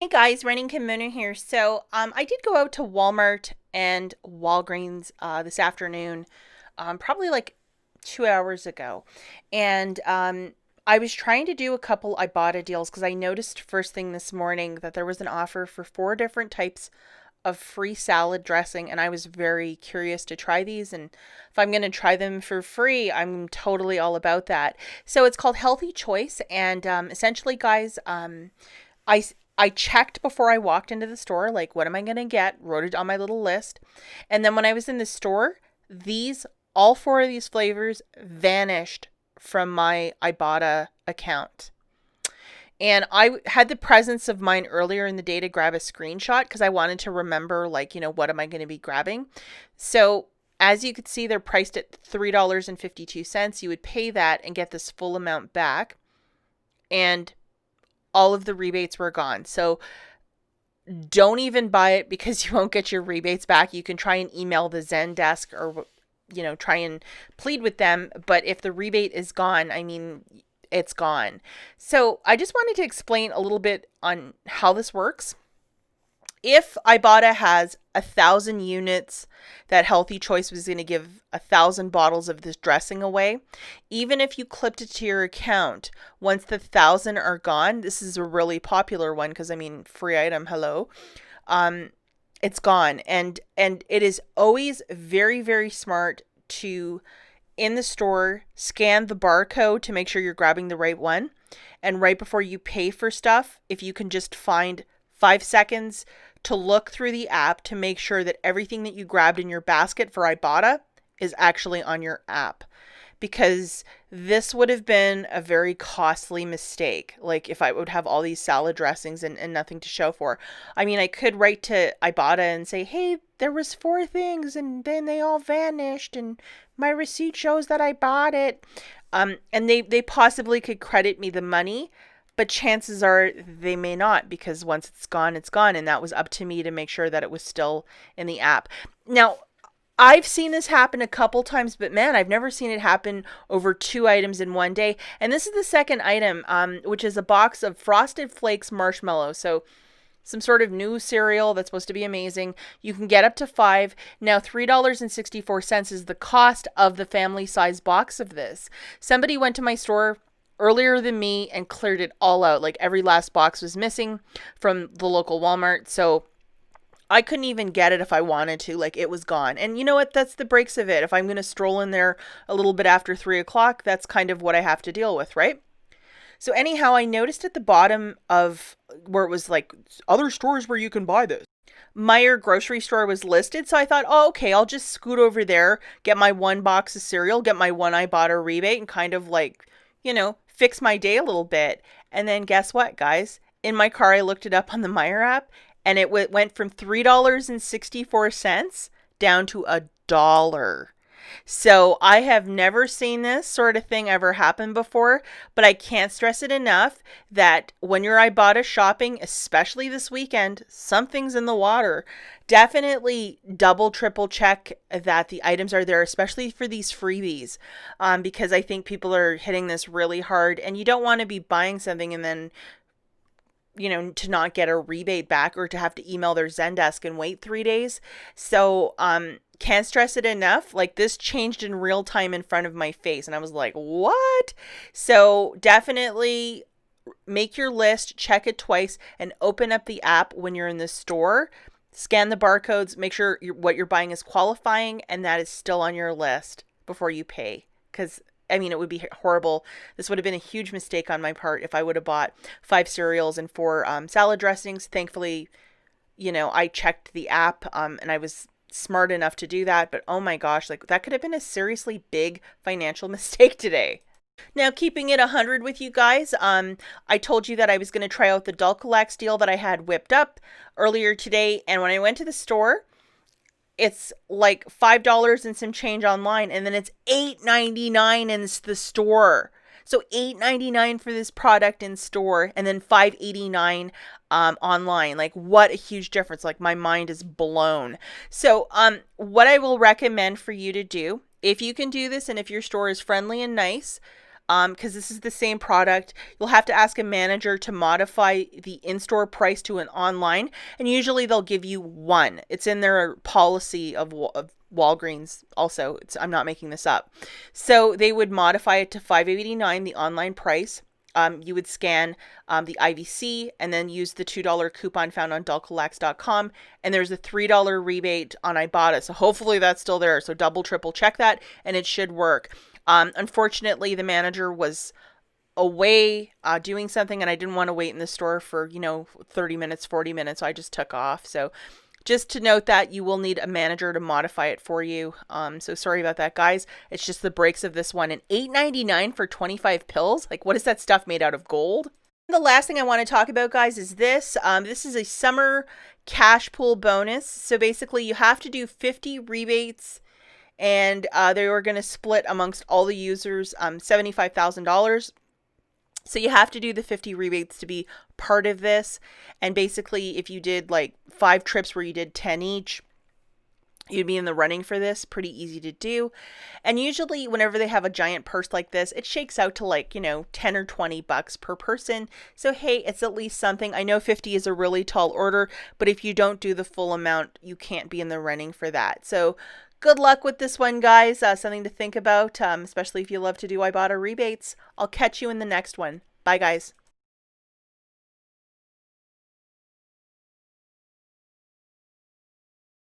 Hey guys, running Kimono here. I did go out to Walmart and Walgreens this afternoon, probably like 2 hours ago, and I was trying to do a couple Ibotta deals because I noticed first thing this morning that there was an offer for four different types of free salad dressing, and I was very curious to try these. And if I'm going to try them for free, I'm totally all about that. So it's called Healthy Choice, and essentially, guys, I I checked before I walked into the store, like, what am I going to get? Wrote it on my little list. And then when I was in the store, all four of these flavors vanished from my Ibotta account. And I had the presence of mind earlier in the day to grab a screenshot because I wanted to remember, like, what am I going to be grabbing? So, as you could see, they're priced at $3.52. You would pay that and get this full amount back. And all of the rebates were gone. So don't even buy it because you won't get your rebates back. You can try and email the Zen desk or, try and plead with them. But if the rebate is gone, I mean, it's gone. So I just wanted to explain a little bit on how this works. If Ibotta has 1,000 units, that Healthy Choice was going to give 1,000 bottles of this dressing away. Even if you clipped it to your account, once the 1,000 are gone, this is a really popular one because I mean, free item, hello. Um, it's gone, and it is always very, very smart to in the store scan the barcode to make sure you're grabbing the right one, and right before you pay for stuff, if you can just find 5 seconds to look through the app to make sure that everything that you grabbed in your basket for Ibotta is actually on your app. Because this would have been a very costly mistake. Like if I would have all these salad dressings and nothing to show for. I mean, I could write to Ibotta and say, hey, there was four things and then they all vanished and my receipt shows that I bought it. And they possibly could credit me the money, but chances are they may not because once it's gone, it's gone. And that was up to me to make sure that it was still in the app. Now, I've seen this happen a couple times, but man, I've never seen it happen over two items in one day. And this is the second item, which is a box of Frosted Flakes marshmallow. So some sort of new cereal that's supposed to be amazing. You can get up to five. Now, $3.64 is the cost of the family size box of this. Somebody went to my store earlier than me and cleared it all out. Like every last box was missing from the local Walmart. So I couldn't even get it if I wanted to. Like it was gone. And you know what? That's the breaks of it. If I'm going to stroll in there a little bit after 3 o'clock, that's kind of what I have to deal with, right? So anyhow, I noticed at the bottom of where it was like other stores where you can buy this. Meijer grocery store was listed. So I thought, oh, okay, I'll just scoot over there, get my one box of cereal, get my one Ibotta rebate and kind of like, fix my day a little bit. And then guess what, guys? In my car, I looked it up on the Meijer app and it went from $3.64 down to $1. So I have never seen this sort of thing ever happen before, but I can't stress it enough that when you're Ibotta shopping, especially this weekend, something's in the water. Definitely double, triple check that the items are there, especially for these freebies, because I think people are hitting this really hard and you don't want to be buying something and then to not get a rebate back or to have to email their Zendesk and wait 3 days. So, can't stress it enough. Like this changed in real time in front of my face. And I was like, what? So definitely make your list, check it twice, and open up the app when you're in the store. Scan the barcodes, make sure what you're buying is qualifying and that is still on your list before you pay. Because I mean, it would be horrible. This would have been a huge mistake on my part if I would have bought 5 cereals and 4 salad dressings. Thankfully, I checked the app and I was smart enough to do that. But oh my gosh, like that could have been a seriously big financial mistake today. Now, keeping it 100 with you guys, I told you that I was going to try out the Dulcolax deal that I had whipped up earlier today. And when I went to the store, it's like $5 and some change online, and then it's $8.99 in the store. So $8.99 for this product in store, and then $5.89 online. Like what a huge difference! Like my mind is blown. So what I will recommend for you to do, if you can do this, and if your store is friendly and nice, because this is the same product. You'll have to ask a manager to modify the in-store price to an online, and usually they'll give you one. It's in their policy of Walgreens also. I'm not making this up. So they would modify it to $5.89, the online price. You would scan the IVC and then use the $2 coupon found on dulcolax.com. And there's a $3 rebate on Ibotta. So hopefully that's still there. So double, triple check that and it should work. Unfortunately, the manager was away doing something and I didn't want to wait in the store for, 30 minutes, 40 minutes. So I just took off. So just to note that you will need a manager to modify it for you. So sorry about that, guys. It's just the breaks of this one. And $8.99 for 25 pills? Like, what is that stuff made out of gold? The last thing I want to talk about, guys, is this. This is a summer cash pool bonus. So basically, you have to do 50 rebates, and they were going to split amongst all the users $75,000. So you have to do the 50 rebates to be part of this. And basically, if you did like 5 trips where you did 10 each, you'd be in the running for this. Pretty easy to do. And usually whenever they have a giant purse like this, it shakes out to like, 10 or 20 bucks per person. So, hey, it's at least something. I know 50 is a really tall order, but if you don't do the full amount, you can't be in the running for that. So good luck with this one, guys. Something to think about, especially if you love to do Ibotta rebates. I'll catch you in the next one. Bye, guys.